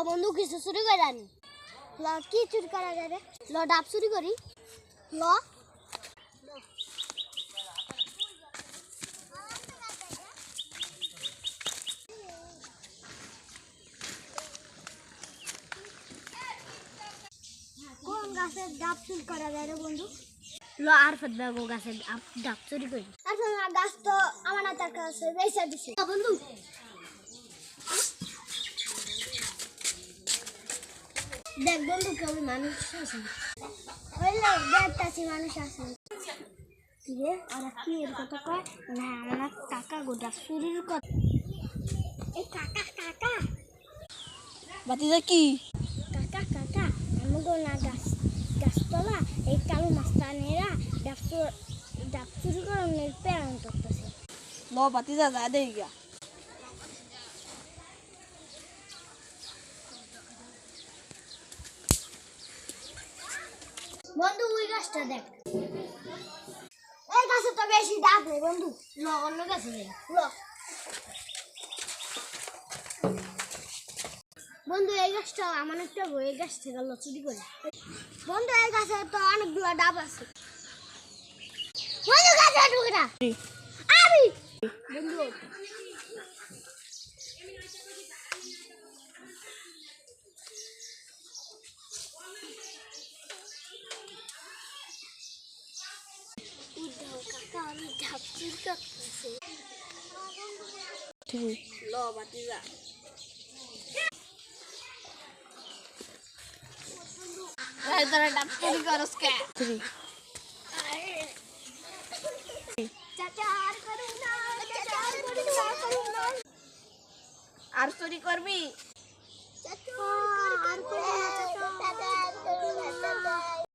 বন্ধু কিছু চুরি করে আনি কি চুরি করা যায় রে ডাব চুরি করি কোন গাছের ডাব চুরি করা যায় রে বন্ধু আর ফেলবে গো গাছের ডাব চুরি করি আর গাছ তো আমার হাতের কাছে বেঁচে দিছে বন্ধু দেখ বন্ধু কেউ মানুষ আছে হইলে দেখতাছি মানুষ আছে রে ওরা কি এর কথা কয় না আমার টাকা গোটা চুরির কথা এই কাকা কাকা বাতিজা কি কাকা কাকা আমাকে না গাছতলা এই কালো মাস্তানেরা ডাব চুরি করানোর প্রেরণ করতেছে ল বাতিজা যা দেই গা বন্ধু ওই গাছটা দেখ এই গাছে তো বেশি ডাব নেই বন্ধু অন্য গাছে নেই বন্ধু এই গাছটা আমার একটা এই গাছ থেকে চুরি করে বন্ধু এই গাছে তো অনেকগুলো ডাব আছে বন্ধু গাছে ঢুকরা আমি বন্ধু কাকা আমি ডাব চুরি করতেছি ল বাতিজা তোরা ডাব চুরি করস কে চাচা আর করুন না চাচা আর করুন না আর চুরি করবি